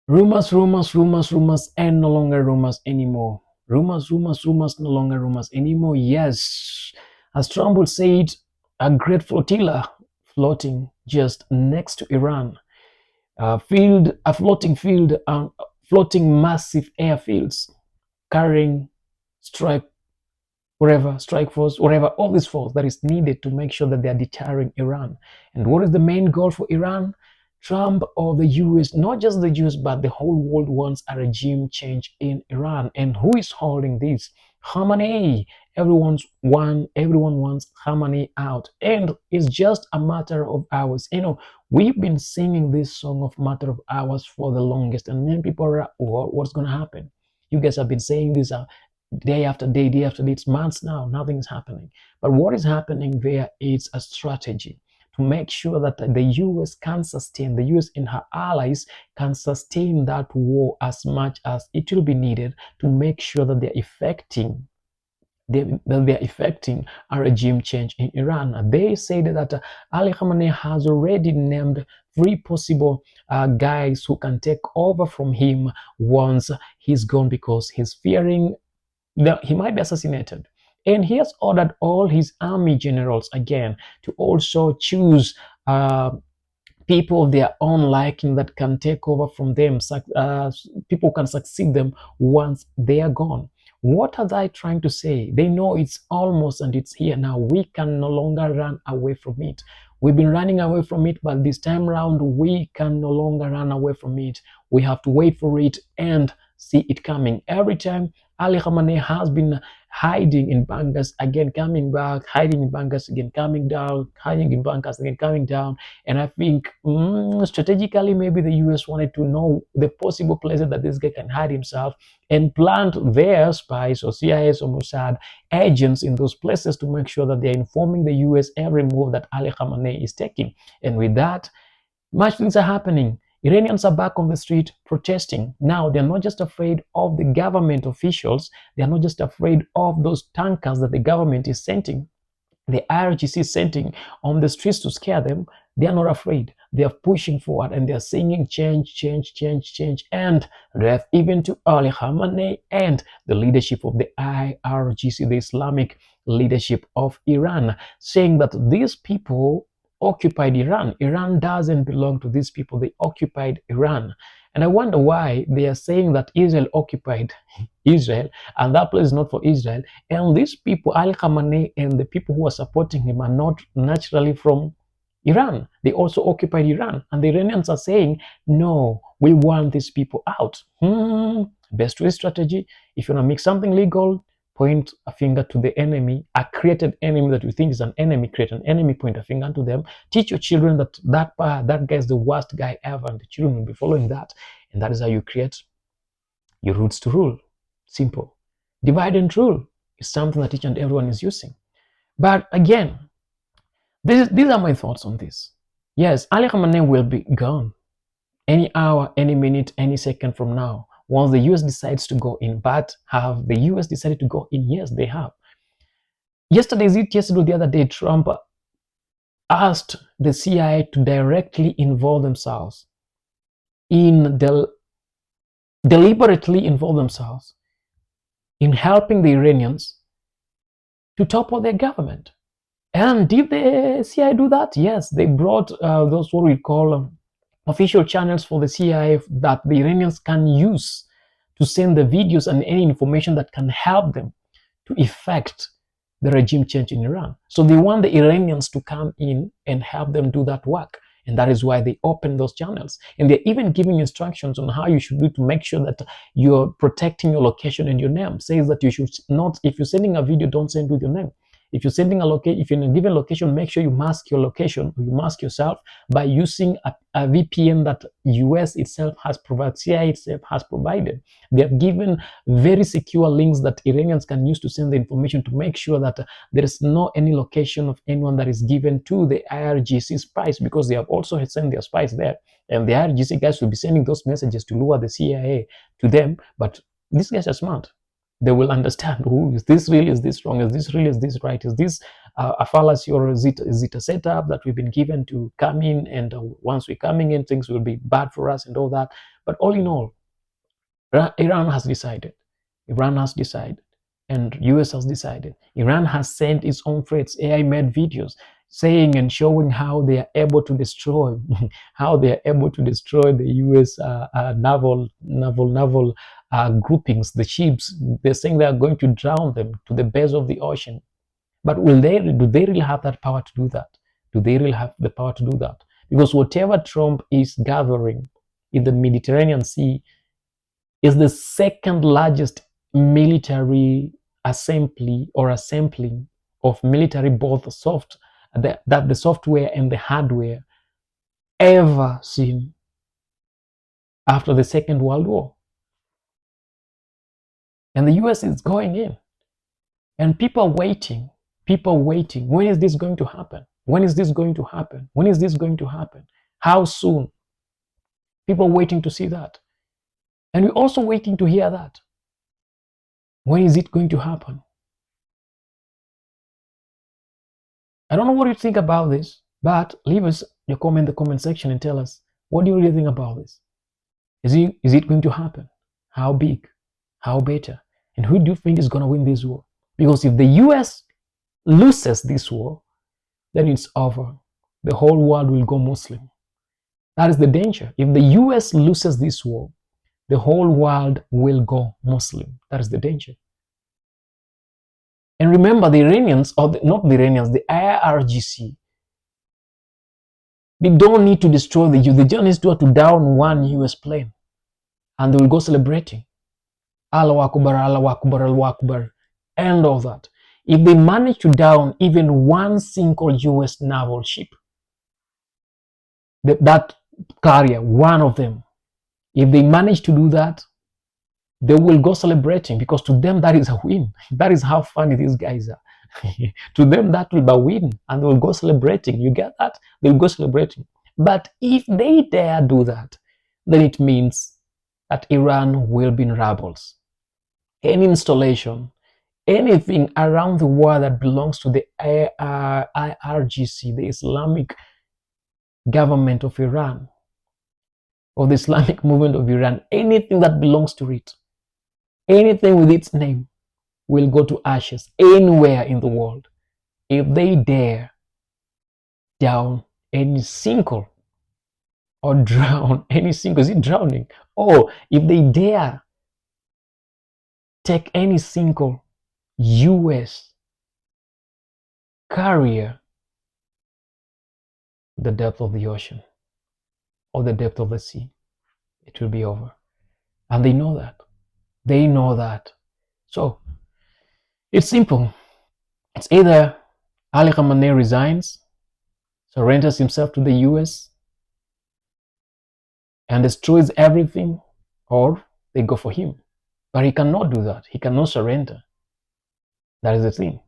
Rumors, and no longer rumors anymore. Rumors, no longer rumors anymore. Yes, as Trump would say it, a great flotilla floating just next to Iran. A floating field, floating massive airfields carrying strike wherever, strike force, whatever, all this force that is needed to make sure that they are deterring Iran. And what is the main goal for Iran? Trump or the US, not just the US, but the whole world wants a regime change in Iran. And who is holding this? Khamenei. Everyone wants Khamenei out. And it's just a matter of hours. We've been singing this song of matter of hours for the longest, and many people are, what's going to happen? You guys have been saying this day after day, day after day. It's months now, nothing is happening. But what is happening there is a strategy to make sure that the US can sustain, the US and her allies can sustain that war as much as it will be needed to make sure that they're effecting a regime change in Iran. They said that Ali Khamenei has already named three possible guys who can take over from him once he's gone, because he's fearing that he might be assassinated. And he has ordered all his army generals again to also choose people of their own liking that can take over from them. People can succeed them once they are gone. What are they trying to say? They know it's almost and it's here now. We can no longer run away from it. We've been running away from it, but this time around, we can no longer run away from it. We have to wait for it and see it coming. Every time Ali Khamenei has been hiding in bunkers, again coming back, hiding in bunkers, again coming down, hiding in bunkers, again coming down. And I think strategically, maybe the US wanted to know the possible places that this guy can hide himself and plant their spies or CIS or Mossad agents in those places to make sure that they're informing the US every move that Ali Khamenei is taking. And with that, much things are happening. Iranians are back on the street protesting. Now, they're not just afraid of the government officials. They're not just afraid of those tankers that the government is sending, the Irgc is sending on the streets to scare them. They are not afraid. They are pushing forward and they are singing change, change, change, change. And death even to Ali Khamenei and the leadership of the Irgc, the Islamic leadership of Iran, saying that these people occupied Iran. Iran doesn't belong to these people. They occupied Iran. And I wonder why they are saying that Israel occupied Israel and that place is not for Israel. And these people, Ali Khamenei and the people who are supporting him, are not naturally from Iran. They also occupied Iran. And the Iranians are saying, no, we want these people out. Best way strategy. If you want to make something legal, point a finger to the enemy, a created enemy that you think is an enemy, create an enemy, point a finger to them. Teach your children that that guy is the worst guy ever, and the children will be following that. And that is how you create your roots to rule. Simple. Divide and rule is something that each and everyone is using. But again, these are my thoughts on this. Yes, Ali Khamenei will be gone any hour, any minute, any second from now, once the US decides to go in. But have the US decided to go in? Yes, they have. Yesterday or the other day, Trump asked the CIA to directly involve themselves deliberately involve themselves in helping the Iranians to topple their government. And did the CIA do that? Yes, they brought those what we call official channels for the CIA that the Iranians can use to send the videos and any information that can help them to effect the regime change in Iran. So they want the Iranians to come in and help them do that work. And that is why they open those channels. And they're even giving instructions on how you should do to make sure that you're protecting your location and your name. Says that you should not, if you're sending a video, don't send with your name. If you're sending if you're in a given location, make sure you mask your location, or you mask yourself by using a VPN that US itself has provided, CIA itself has provided. They have given very secure links that Iranians can use to send the information to make sure that there is no any location of anyone that is given to the IRGC spies, because they have also sent their spies there. And the IRGC guys will be sending those messages to lure the CIA to them. But these guys are smart. They will understand, is this real, is this wrong, is this real, is this right, is this a fallacy, or is it a setup that we've been given to come in, and once we're coming in, things will be bad for us and all that. But all in all, Iran has decided. Iran has decided. And US has decided. Iran has sent its own threats, AI-made videos, saying and showing how they are able to destroy, how they are able to destroy the US naval groupings, the ships. They're saying they are going to drown them to the base of the ocean. But do they really have that power to do that? Do they really have the power to do that? Because whatever Trump is gathering in the Mediterranean Sea is the second largest military assembly or assembling of military, both that the software and the hardware, ever seen after the Second World War. And the US is going in. And people are waiting. People are waiting. When is this going to happen? When is this going to happen? When is this going to happen? How soon? People are waiting to see that. And we're also waiting to hear that. When is it going to happen? I don't know what you think about this, but leave us your comment in the comment section and tell us, what do you really think about this? Is it going to happen? How big? How better? And who do you think is going to win this war? Because if the US loses this war, then it's over. The whole world will go Muslim. That is the danger. If the US loses this war, the whole world will go Muslim. That is the danger. And remember, the Iranians, or not the Iranians, the Irgc, they don't need to destroy the US. They just need to down one US plane. And they will go celebrating. Allahu Akbar, Allahu Akbar, Allahu Akbar. End of that. If they manage to down even one single US naval ship, that carrier, one of them, if they manage to do that, they will go celebrating, because to them that is a win. That is how funny these guys are. To them that will be a win, and they will go celebrating. You get that? They will go celebrating. But if they dare do that, then it means that Iran will be in rebels. Any installation, anything around the world that belongs to the Irgc, the Islamic government of Iran, or the Islamic movement of Iran, anything that belongs to it, anything with its name, will go to ashes anywhere in the world if they dare down any single, or drown any single, is it drowning? Or if they dare take any single US carrier to the depth of the ocean or the depth of the sea, it will be over. And they know that. They know that. So it's simple. It's either Ali Khamenei resigns, surrenders himself to the US, and destroys everything, or they go for him. But he cannot do that. He cannot surrender. That is the thing.